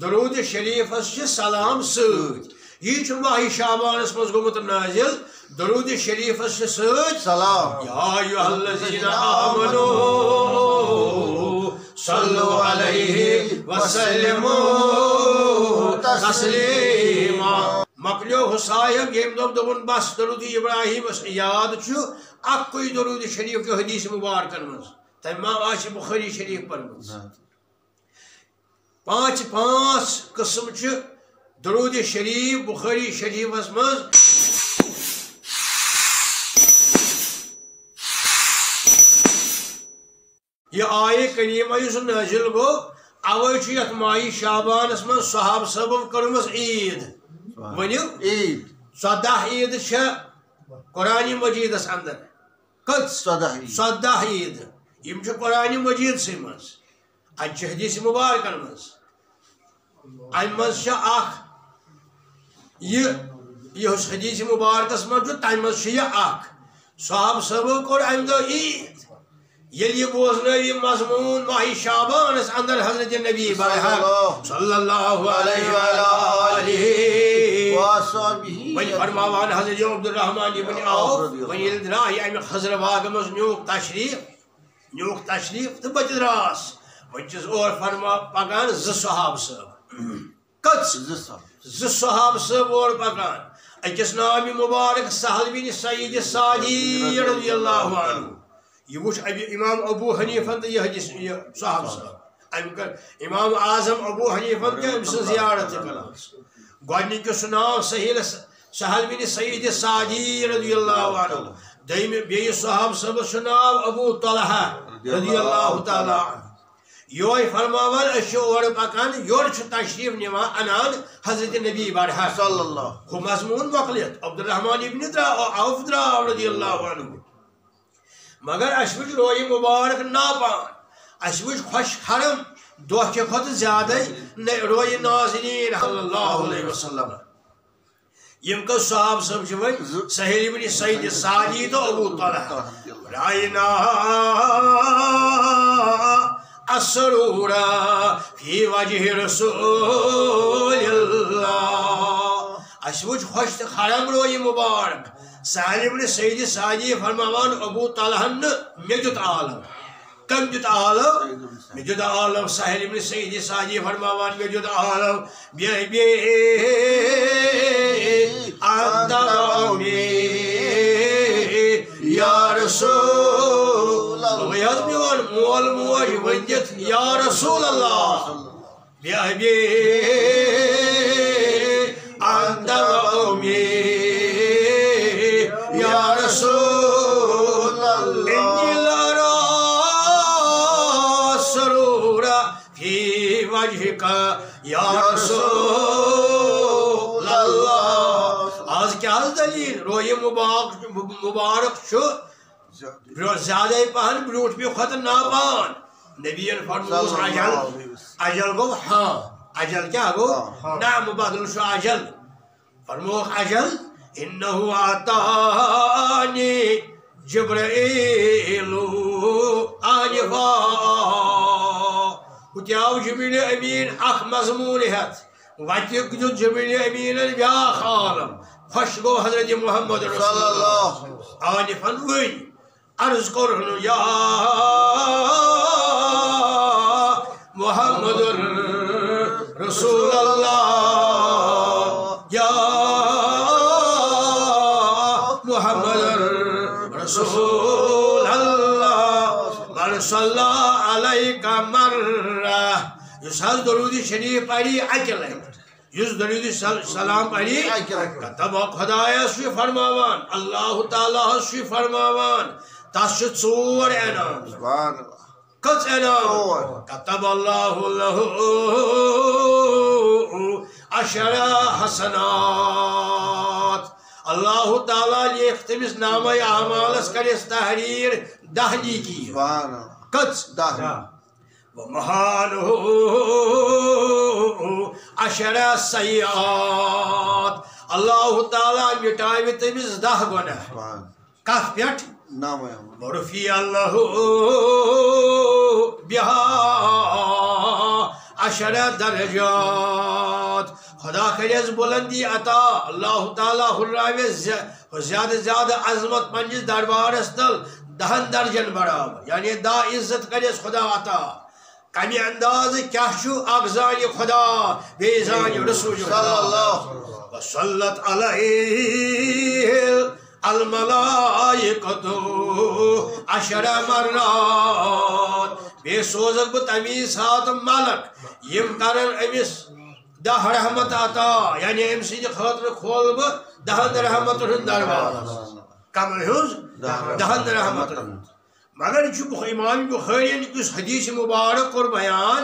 درود شریف سلام سۭتۍ یہ ماہ شعبانس مز گومت نازل درود شریف سلام یا ایھا الذین آمنوا صلو علیہ وسلموا تسلیما مکلیو صاحب یم دون بس درود ابراہیم یاد اکوئی درود شریف کے حدیث مبارکن مز تم ما آس بخاری شریف پرمز پانچ قسم درود شریف بخاری شریف مز یہ آئے کریمہ یس نازل گو اوے یت ماہ شعبانس من صحاب صاحب کرمس عید ونیو عید 14 عید قرآن مجیدس اندر کت 14 عید یم قرآن مجید سی مز اتہ حدیث مبارکن مز ام مز یہ حدیث مبارکس مز تم مز صحاب صاحب کور ام دہ عید یل یہ بوزن مضمون ماہ شعبانس اندر حضرت نبی برحق صلی اللہ علیہ وآلہ وی فرماوان حضرت عبد الرحمن ابن عوف وی دراہ ام خضر باغ مز نیوک تشریف تو بچ دراس وچس اور فرما پکان صحاب صاحب کت صحاب صاحب اور پکان اکس نام مبارک سہل بن سعید سعدی رضی اللہ عنہ یہ وچ امام ابو حنیفہ تو یہ حدیث صحاب صاحب امام اعظم ابو حنیفہ کے ام سے زیارت کلاس گوڈنیک نام سہل بن سعید سعدی رضی اللہ عنہ دیم بی صحاب صاحب نام ابو طلحہ رضی اللہ تعالی عنہ یہ فرماوان اور پکان یور تشریف نما انان حضرت نبی برحق صلی اللہ ہو مضمون مقلت عبد الرحمن ابن عوف رضی اللہ عنہ مگر اس وچ روی مبارک ناپان اس وچ خوش حرم دہ کے کھت زیادہ روی ناظرین صلی اللہ علیہ وسلم یم کا صحاب صاحب ون سہیل بن سعید سعدی تو ابو طلحہ رائنا السرور فی وجہ رسول اللہ اس وچ خوش حرم روی مبارک سہل بن سعید سعدی فرماوان ابو طلحہ میجد عالم کم جد عالم میجد عالم سہل بن سعید سعدی فرماوان میجد عالم بی انت امی یا رسول اللہ مول موج ونجت یا رسول اللہ بی انت امی یا رسول اللہ سرور فی وجہک یا رسول اللہ آج کیا دلیل روی مبارک زیادہ پہن بروٹ بھی خطر ناپان نبی فرموس عجل گو ہاں عجل کیا گو نعم بدل شو عجل فرموخ عجل انہو آتانی جبرائیل آنفا کتیاو جبریل امین اخ مضمون ہت واتیق جو جبریل امین بیاخ عالم خوش گو حضرت محمد رسول اللہ آنفا وی عرض کرنو یا محمد رسول اللہ یا محمد رسول اللہ من صلی علیک مرہ یس حض درود شریف پڑھی اکل یس درود سلام پڑھی کتب خدایہ سوی فرماوان اللہ تعالیٰ سوی فرماوان تس ژور انعام کت انعام کتب اللہ لہ عشر حسنات اللہ تعالیٰ لکھ تمس نامہ اعمالس کرس تحریر 10 نیکی کت 10 ومحانہ عشر سیئات اللہ تعالیٰ مٹاوِ تمس 10 گناہ کف پیٹھ ورفی اللہ بہا 10 درجات خدا کریس بلندی عطا اللہ تعالیٰ ہراویس زیادہ زیادہ عظمت پنجس دربارس تل 10 درجن برابر یعنی دا عزت کریس خدا عطا کمی انداز کیا چھو اک زانی خدا بے زانی رسول صلی اللہ وصلت علیہ الملائکۃ 10 مرات بے سوزک بہ تمی سات ملک یم کرن امس 10 رحمت عطا یعنی ام سند خاطر کھول بہ 10 رحمت ہند دربار کم ہز 10 رحمت مگر یہ امام بخاری کس حدیث مبارک کور بیان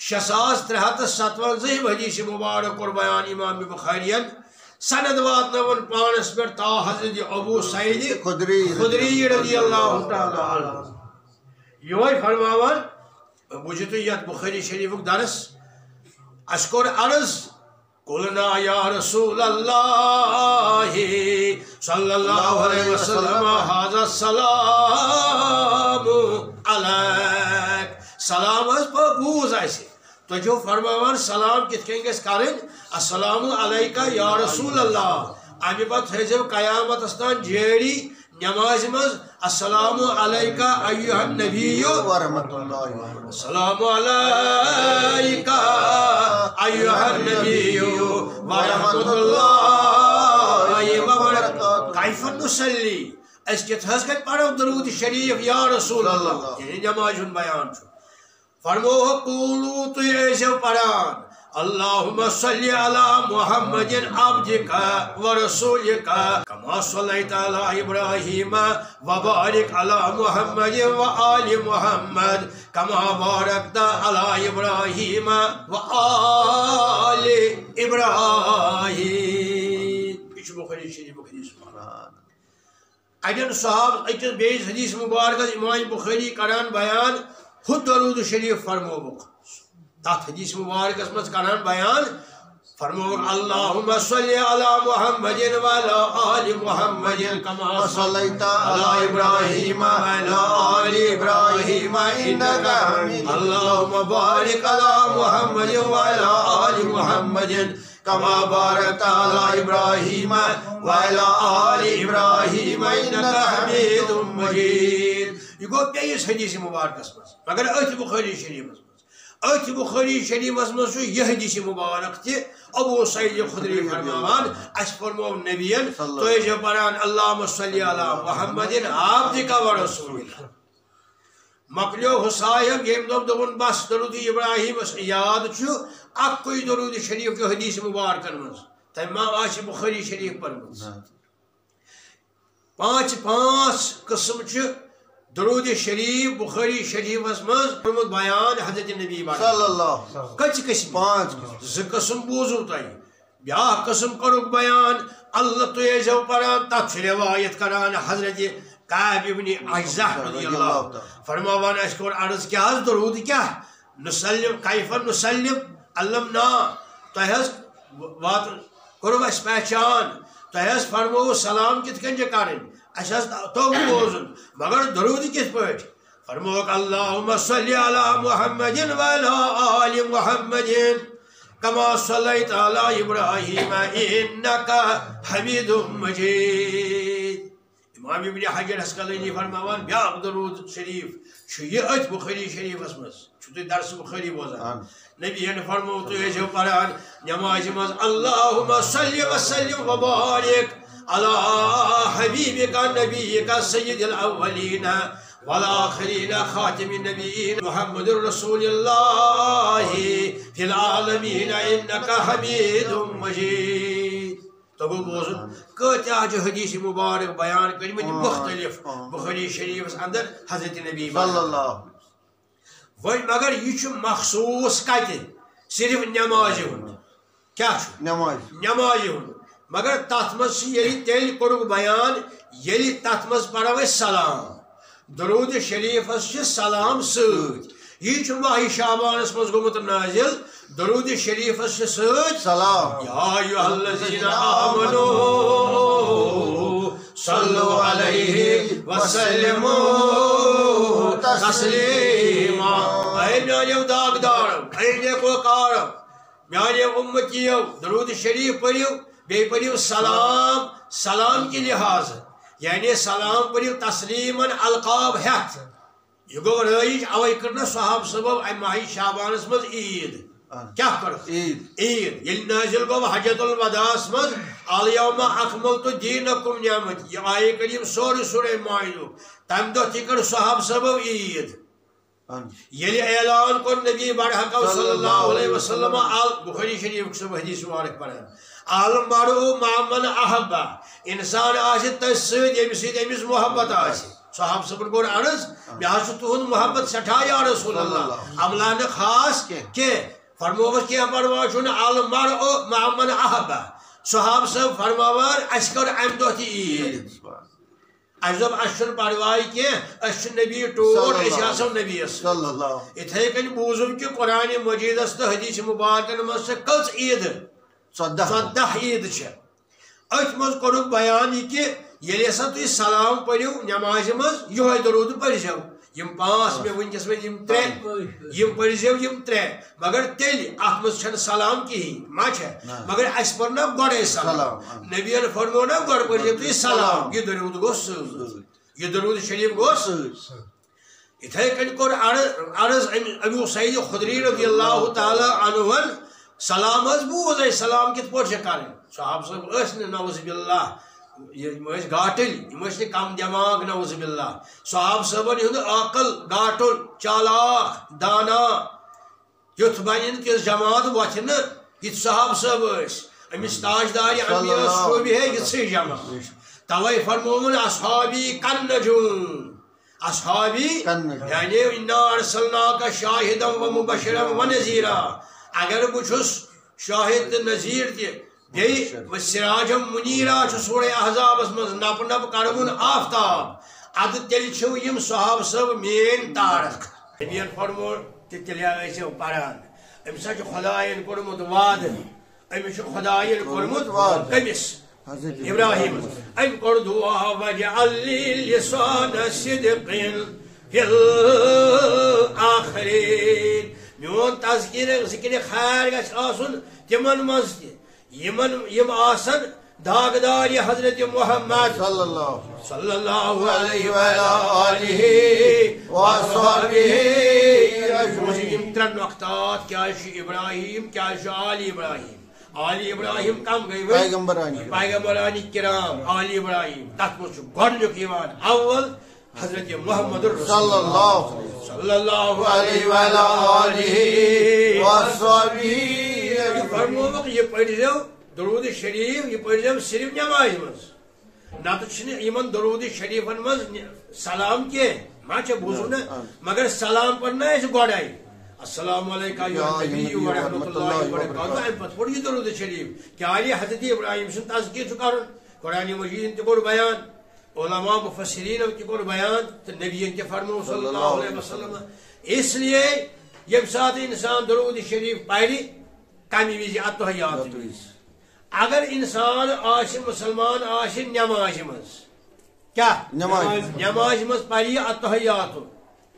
6357 حدیث مبارک کور بیان امام بخاری سند واتنون پانس پر تا حضرت ابو سعید خدری رضی اللہ تعالی عنہ یہ فرماوان بوجھتو یت بخاری شریف درس اشکر عرض قلنا یا رسول اللہ صلی اللہ علیہ وسلم حاضر السلام علیک سلام از بوز ایسے تو جو فرماوان سلام کت کہیں گے کریں السلام علیکہ یا رسول اللہ امی بات حضب قیامت استان جیڑی نماز مز السلام علیکہ ایوہ النبی ورحمت اللہ السلام علیکہ ایوہ النبی ورحمت اللہ وبرکاتہ کیف نصلی اس کے تحسکت پڑھو درود شریف یا رسول اللہ یعنی نماز بیان چھو فرمو قولو تو ایسے پڑھان اللہم صلی علی محمد عبدک ورسولک کما صلیت علی ابراہیم وبارک علی محمد وآل محمد کما بارکت علی ابراہیم وآل ابراہیم یہ بخاری شریف حدیث اجن صاحب اکس بیس حدیث مبارک امام بخاری کران بیان خود درود شریف فرمو بک تات حدیث مبارک اسمت کران بیان فرمو اللہم صلی علی محمد وعلی آل محمد کما صلیت علی ابراہیم وعلی آل ابراہیم انکا حمید اللہم بارک علی محمد وعلی آل محمد کما بارکت علی ابراہیم وعلی آل ابراہیم انکا حمید مجید یہ گو پیس حدیث مبارک اسمت مگر ات بخاری شریف اسمت ات بخاری شریف اسمت یہ حدیث مبارک تی ابو سعید خدری فرماوان اس فرمو نبیین تو یہ پران اللہم صلی علی محمد عبدک ورسولک مکلیو حسائم یم دون بس درود ابراہیم یاد چھو اک کوئی درود شریف کے حدیث مبارکن من تم ما آش بخاری شریف پر پانچ قسم چھ درود شریف بخاری شریف اسمز فرمود بیان حضرت نبی صلی اللہ کچھ قسم 5 قسم بوزو تائی بیا قسم کرو بیان اللہ تو یہ جو پران تک روایت کران حضرت کعب ابن عجزہ رضی اللہ فرماوان اشکر عرض کیا درود کیا نسلم کیف نسلم علمنا تہز وات کرو اس پہچان تہز فرمو سلام کت کنج کرن اشاز تو بوزن مگر درود کس پٹ فرمو اللہم صلی علی محمد وعلی آل محمد کما صلیت علی ابراہیم انکا حمید مجید امام ابن حجر اسقلانی فرماوان بیاق درود شریف چھو یہ ات بخاری شریف اسمس چھو تو درس بخاری بوزن نبی نے فرمو تو یہ جو قرآن نماز مز اللہم صلی وسلم وبارک علی حبیبک نبیک سید الاولین والآخرین خاتم النبیین محمد رسول اللہ فی العالمین انکا حمید مجید تو بوزن کتیا جو حدیث مبارک بیان کرمت مختلف بخاری شریف اندر حضرت نبی صلی اللہ وی مگر یہ مخصوص کت صرف نماز کیا نماز مگر تت مز تیل کورک بیان یل تت مز پڑو سلام درود شریف سلام ست یہ ماہ شعبانس مز گومت نازل درود شریف ست سلام یا ایھا الذین آمنوا صلو علیہ وسلموا تسلیما اے میانیو داغدار اہلیکو کارو میانے امتیو درود شریف پڑھو بے پڑھو سلام سلام کی لحاظ یعنی سلام پڑھو تسلیما القاب ہتھ یہ گو رائج اوے کرنا صحاب سبب ام ماہ شعبانس مز عید کیا کر عید یل نازل گو حجۃ الوداع مز الیوم اکملت دینکم نعمت یہ آیہ کریم سورہ مائدہ تم دہ تہ کر صحاب سبب عید یل اعلان کر نبی برحق صلی اللہ علیہ وسلم بخاری شریف سب حدیث مبارک پڑھان عالم بارو معمن احبا انسان آس تس ست یمس امس محبت آس صحاب صبر کور عرض مے تہد محبت سٹھا یا رسول اللہ عملہ خاص کہ فرموس کی پرواہ چھ عالم بارو معمن احبا صحاب صاحب فرماوان اس کر ام دہ تہ عید اس دب اس پرواہ کی اس نبی ٹور اس نبی اتھے کن بوزم کہ قرآن مجیدس تو حدیث مبارکن مز کچ عید 14 عید ات مز کورک بیان یہ کہ یل ہسا تھی سلام پڑھو نماز مز یہ درود پڑھو یم 5 میں ونکس میں یم 3 پڑھو 3 مگر تیل ات مز چھ سلام کہین ما مگر اس پڑھنا گوڑے سلام نبی فرمو نا گوڑ پڑھو تھی سلام یہ درود گو یہ درود شریف گو اتھے کن کور عرض ابو سعید خدری رضی اللہ تعالی عنہ سلام بوز سلام کت پہ کریں صحاب صاحب اس نوز باللہ گاٹل کم دماغ نوز باللہ صحاب صاحبن ہند عقل گاٹل چالاک دانا یھ بن تس جماعت وتھ یہ صحاب صاحب امس تاجدار انبیاء شعبہ ہے یہ جماعت توے فرمون اصحابی کالنجوم اصحابی یعنی انا ارسلناک شاہدا و مبشرا و نذیرا اگر بچس شاہد نذیر تہ سراجم منیرا سورہ احزاب مز نپ نپ کرون آفتاب اد تیل چھو یم صحاب صاحب مین تارک نبی فرمو تیل ٲسِو پران امس خدائن کورمت وعدہ امس خدائن کورمت کمس ابراہیم ام کور دعا وجعل لی لسان صدق فی الاخرین میون تذکیر ذکر خیر گھس آسن تمن مز یم آسن داغدار حضرت محمد صلی اللہ علیہ وآلہ وصحبہ یم 3 نقطات کیا ابراہیم کیا آل ابراہیم آل ابراہیم کم گئی پیغمبرانی کرام آل ابراہیم تک مجھ گۄڈنیُک یوان اول حضرت محمد صلی اللہ علیہ وآلہ وصحبہ فرموک یہ پڑھو درود شریف یہ پڑھو صرف نماز مز نت یمن درود شریفن مز سلام کی ما بوزو نا مگر سلام پڑھنا اس گوڑائی السلام علیکم یا نبی و رحمۃ اللہ وبرکاتہ ام پتہ پڑھ یہ درود شریف کیا یہ حضرت ابراہیم سن تذکیر کرن قرآن مجید تہ کور بیان علماء مفسرین تہ کور بیان تو نبی کے فرمو صلی اللہ علیہ وسلم اس لیے یم سات انسان درود شریف پڑھ کمی وز اتحیات اگر انسان آش مسلمان آش نماز مز کیا نماز مز پڑھ اتحیات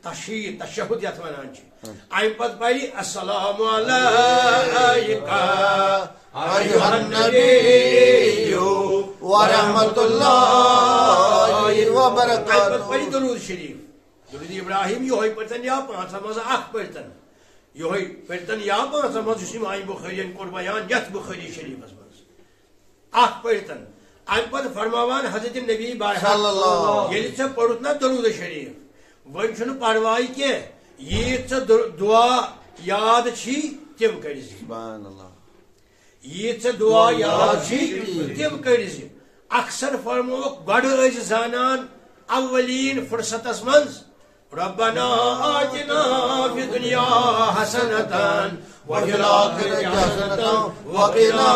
تشہد یت ونان ام پتہ پڑھ السلام علیکہ ایھا النبی ورحمۃ اللہ وبرکاتہ پڑھ درود شریف درود ابراہیم یہ پڑھتن یا 5 مز اخ پڑھتن یہ پڑھتن یا 5 مز اس امام بخاری کور بیان یت بخاری شریف مز اخ پڑھتن ام پتہ فرماوان حضرت نبی بارحق یل ژے پڑھت نا درود شریف ون چھن پرواہی کی یہ ژے دعا یاد چھی تم کر سبحان اللہ یہ ژے دعا یاد چھی تم کر اکثر فرموک گڈ ٲسۍ زانان اولین فرصتس منز ربنا آتنا فی الدنیا حسنة وفی الآخرة حسنة وقنا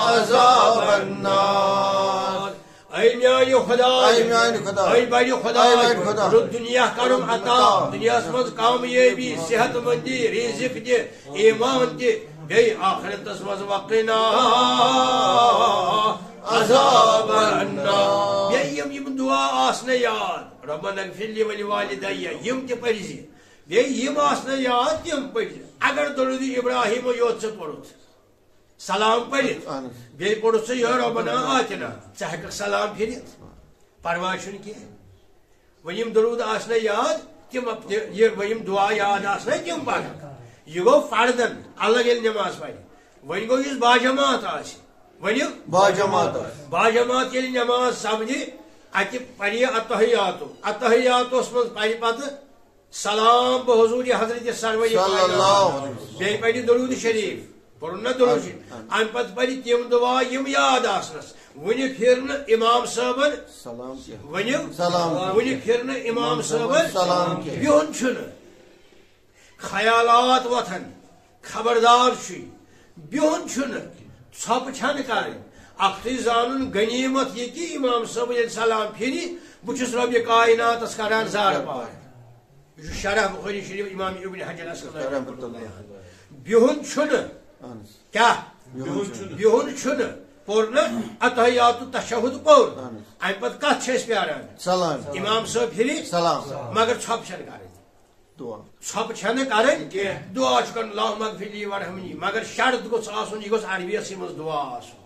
عذاب النار اے میانی خدا اے بڑی خدا رد دنیا کرم عطا دنیا مز کامیابی صحت مندی رزق دے ایمان دے بی آخرتس مز وقنا عذاب النار یم دعا آسن یاد ربنا اغفر لی ولوالدی یم تہ پڑھ یم آسنا یاد تم پڑھ اگر درود ابراہیم یوت ژے پوٚرُتھ سلام پٔرِتھ بیٚیہِ پوٚرُتھ ژے یا ربنا آتنا ژٕ ہٮ۪ککھ سلام پھِرِتھ پرواے چھُنہٕ کینٛہہ وۄنۍ یِم درود آسنا یاد تم وۄنۍ یِم دعا یاد آسنا تم پڑھن یہ گوٚو فردن الگ ییٚلہِ نٮ۪ماز پرِ وۄنۍ گوٚو یُس باجماعت آسہِ ؤنِو باجماعت ییٚلہِ نٮ۪ماز سپدِ اتہِ پرِ اتحیاتُس منٛز پرِ پتہٕ سلام بحضور حضرت سرور بیٚیہِ پرِ درود شریف پوٚرُن نا درود شریف امہِ پتہٕ پرِ تِم دعا یِم یاد آسنس وُنہِ پھِر نہٕ امام صٲبن ؤنِو وُنہِ پھِر نہٕ امام صٲبن بِہُن چھُنہٕ خیالات وۄتھن خبردار چھُے بِہُن چھُنہٕ ژھۄپہٕ چھنہٕ کرٕنۍ اکھتُے زانُن غنیٖمت یہِ کہِ امام صٲب ییٚلہِ سلام پھِرِ بہٕ چھُس رۄبہِ کایناتس کران زارٕ پار یہ چھُ شرح بخاری شریف امام ابن حجر اسقلانی بِہُن چھُنہٕ کیٛاہ بِہُن چھُنہٕ پوٚر نا اتحیات تشہد پوٚر امہِ پتہٕ کتھ چھِ أسۍ پیاران امام صٲب پھِرِ مگر ژھۄپہٕ چھنہٕ کرٕنۍ ژھۄپہٕ چھنہٕ کرٕنۍ کینٛہہ دعا چھُ کرُن اللہُمَ اغفر لی وارحمنی مگر شرط گوٚژھ آسُن یہِ گوٚژھ عربیَسٕے منٛز دعا آسُن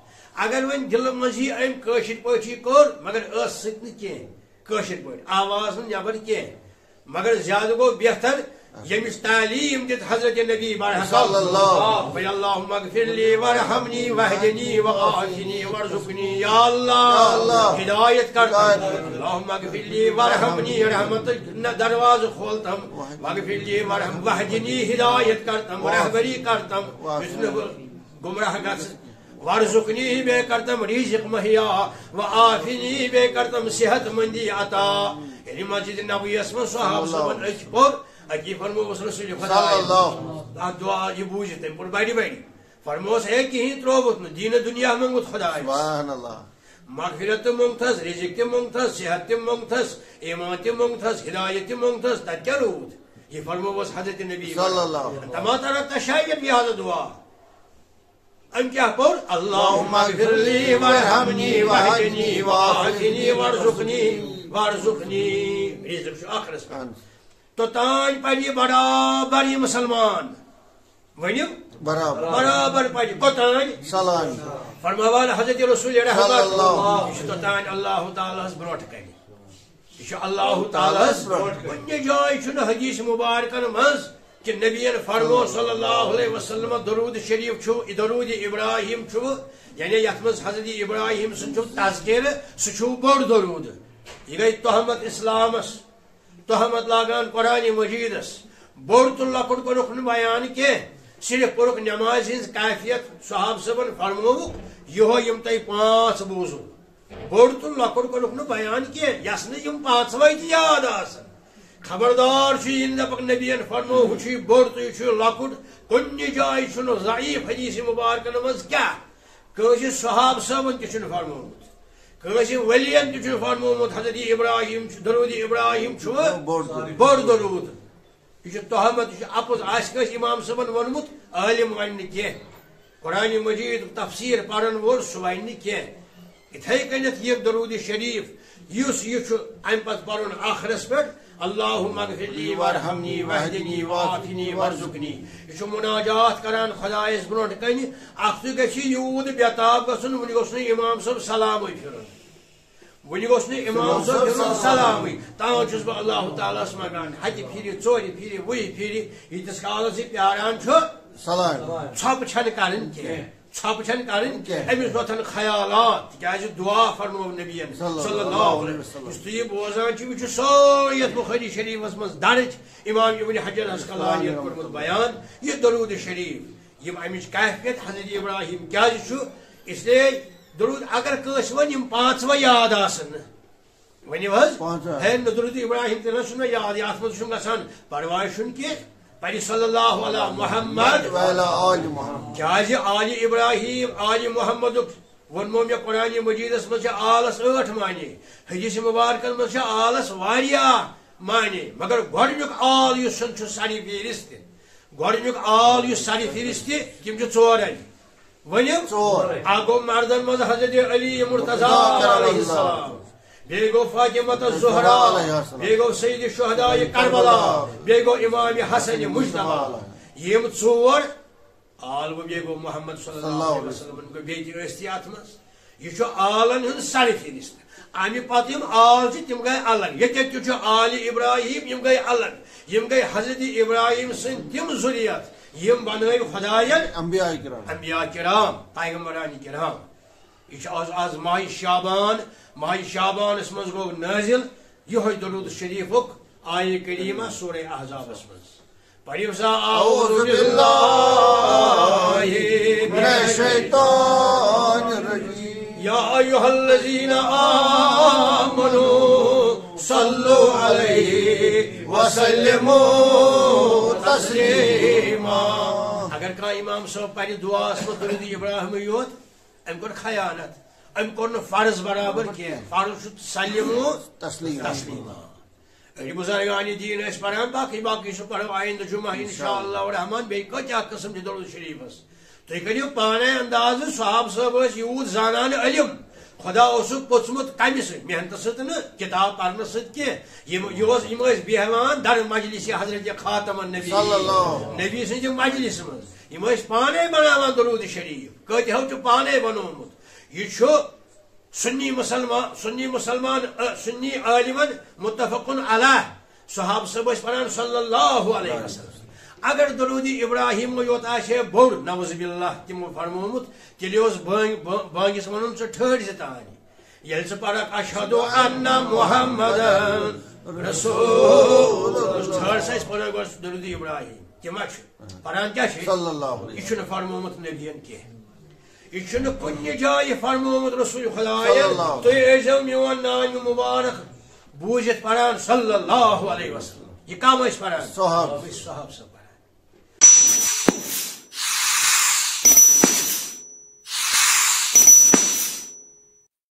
اگر وۄنۍ دِلہٕ منٛزی أمۍ کٲشِر پٲٹھی کوٚر مگر ٲسہٕ سۭتۍ نہٕ کینٛہہ کٲشِر پٲٹھۍ آواز نہٕ نٮ۪بر کینٛہہ مگر زیادٕ گوٚو بہتر ییٚمِس تعلیٖم دِژ حضرت نبی اللہُمَ اغفر لی وارحمنی واہدنی وعافنی وارزقنی یا اللہ ہدایت کر اللہُمَ اغفر لی وارحمنی رحمتٕکۍ دروازٕ کھولتم واغفر لی وارحم واہدنی ہدایت کرتم رہبری کرتم یُس نہٕ بہٕ گمراہ گژھٕ وارزقنی بیٚیہِ کرتم رزق مہیا وعافنی بیٚیہِ کرتم صحت مندی عطا ییٚلہِ مسجد نبویَس منٛز صحابہٕ صٲبن أکۍ پوٚر اکی فرموس رسول خدا دعا یہ بوجھ تم پور بڑی بڑی فرموس ہے کہیں تروت نہ دین دنیا منگت خدا مغفرت منگتس رزق تم منگتس صحت تم منگتس ایمان تم منگتس ہدایت تم منگتس تب کیا رود یہ فرموس حضرت نبی تما ترا تشاید یہ دعا ام کیا پور اللہم اغفر لی وارحمنی واہدنی وعافنی وارزقنی رزق چھُ آخرس توتان پڑی برابر یہ مسلمان ونیو برابر پڑی کوتان سلام فرماوان حضرت رسول رحمت توتان اللہ تعالیٰ برونٹ کر یہ اللہ تعالیٰ کُنہِ جایہِ چھُنہٕ حدیث مبارکن منٛز کہ نبیَن فرمو صلی اللہ علیہ وسلم درود شریف چھُ درود ابراہیم چھُ یعنی یتھ منٛز حضرت ابراہیم سُنٛد چھُ تذکرٕ سُہ چھُ بوٚڑ درود یہ گٔے تہمت اسلامس تہمت لاگان قرآن مجیدس بوڑ تو لکٹ کورُکھ نہٕ بیان کینٛہہ صرف کورُکھ نماز ہٕنٛز کیفیت صحابہٕ صٲبن فرمووُکھ یِہوے یِم تۄہہِ پانٛژھ بوٗزوٕ بوڑ تو لکٹ کورُکھ نہٕ بیان کینٛہہ یس نہٕ یِم پانٛژوے تہِ یاد آسن خبردار چھُ یہِ دپکھ نبیَن فرمو ہُہ چھُ بوڑ تہٕ یہِ چھُ لکُٹ کُنہِ جایہِ چھُنہٕ ضعیف حدیث مبارکن منٛز کیٛاہ کٲنٛسہِ صحابہٕ صٲبن تہِ چھُنہٕ فرمومُت کٲنٛسہِ ؤلین تہِ چھُنہٕ فرمومُت حضرت ابراہیم درود ابراہیم چھُ بوٚڑ درود یہ چھُ تہمت یہ چھُ اپُز آسہِ کٲنٛسہِ امام صٲبن ووٚنمُت عٲلِم ونہِ نہٕ کینٛہہ قرآن مجید تفسیر پرن وول سُہ ونہِ نہٕ کینٛہہ یِتھے کٔنٮ۪تھ یہِ درود شریف یُس یہِ چھُ امہِ پتہٕ پرُن آخرس پٮ۪ٹھ اللہم اغفر لی وارحمنی واہدنی وعافنی وارزقنی یہ چھُ مناجات کران خدایس برونٛٹھ کنہِ اکھتُے گژھِ یوٗت بےتاب گژھُن وُنہِ گوٚژھ نہٕ امام صٲب سلامٕے پھِرُن وُنہِ گوٚژھ نہٕ امام صٲب پھِرُن سلامٕے تاوٕ چھُس بہٕ اللہ تعالیٰ ہس منگان ہتہِ پھِرِ ژورِ پھِرِ وُہہِ پھِرِ ییٖتِس کالس یہِ پیاران چھُ ژھۄپہٕ چھنہٕ کرٕنۍ کینٛہہ ژھۄپہٕ چھنہٕ کرٕنۍ أمِس وۄتھن خیالات تِکیٛازِ دعا فرموو نبیَن صلی اللہ علیہ وسلم یُس تُہۍ یہِ بوزان چھِو یہِ چھُ سورُے یتھ بخاری شریفس منٛز درج امام ابن حجر اسقلانی یتھ کوٚرمُت بیان یہِ درود شریف یِم امِچ کیفیت حضرت ابراہیم کیٛازِ چھُ اسلیے درود اگر کٲنٛسہِ وۄنۍ یِم پانٛژوے یاد آسن نہٕ ؤنِو حظ ہے نہٕ درود ابراہیم تہِ نہ چھُ مےٚ یاد اتھ منٛز چھُنہٕ گژھان پرواے چھُنہٕ کینٛہہ پڑِ صلی اللہ علیہ محمد کیٛازِ آلِ ابراہیم آلِ محمدُک ووٚنمو مےٚ قرآن مجیدس منٛز چھِ آلس 8 معنے حدیث مبارکن منٛز چھِ آلس واریاہ معنے مگر گۄڈنیُک آل یُس چھُ سارِ فہرست گۄڈنیُک آل یُس سارِ فہرست تِم چھِ ژورے ؤنِو اکھ گوٚو مردن منٛز حضرت علی مرتضیٰ علیہ السلام بیگو فاطمہ الزہرا، بیگو سید الشہداء کربلا، بیگو امام حسن مجتبی، یم ژور آل بیگو محمد صلی اللہ علیہ وسلم بیٹی ٲسۍ اتھ منٛز. یہ آلن ہند سر فہرست. امہ پتہ آل تم گئی الگ، یہ آل ابراہیم یم گئی الگ، یم گئی حضرت ابراہیم سن تم ذریت یم بنائی خدائن انبیاء کرام پیغمبران کرام. یہ آز ماہ شعبان، ماہ شعبانس مز گو نازل یہ درود شریفک آیہ کریمہ سورہ احزابس مز. پڑھیو سا اعوذ باللہ من الشیطان الرجیم یا ایھا الذین آمنوا صلوا علیہ وسلموا تسلیما. اگر کھانا امام صاحب پڑھ دعا درود ابراہیم یوت ام کور خیانت، ام کور فرض برابر کی، فرض سلموا تسلیما. بزرگان دین اس پڑھان باقی سو پڑھو آئندہ جمعہ انشاءاللہ الرحمن بیٚیہِ کۭتیاہ قسم چھ درود شریفس. تُہۍ کٔرِو پانے اندازٕ صحاب صٲب ٲسۍ یوٗت زانان علم، خدا اوسُکھ پوٚژمُت کمہِ سۭتۍ محنتہٕ سۭتۍ نہٕ کتاب پرنہٕ سۭتۍ کینٛہہ. یِم ٲسۍ بیٚہوان در مجلس حضرت خاتم النبی نبی سٕنٛدِ مجلس منٛز، یِم ٲسۍ پانے بناوان درود شریف. کۭتیاہو چھُ پانے بنومُت. یہ چھُ سنی مسلمان سنی عالمن متفقن علیہ. صحاب صاحب پڑھان صلی اللہ علیہ وسلم. اگر درود ابراہیم یوت آسے بوڑ نعوذ باللہ تمو فرمومت تیلے اس بانگس ونن ژٕ ٹھہر تانی. ییٚلہِ ژٕ پڑھکھ اشہد ان محمد رسول، ٹھہر سا أسۍ پڑھو گۄڈٕ درود ابراہیم. تِما چھِ پڑھان کیٛاہ چھِ یہِ چھُنہٕ فرمومت نبیَن کینٛہہ، یہ کنہ جائے فرمومت رسول خدایَن تُہۍ ٲسۍزیو میون نام مبارک بوٗزِتھ پڑھان صلی اللہ علیہ وسلم. یہ کم ٲسۍ پڑھان؟ صحاب صاحب.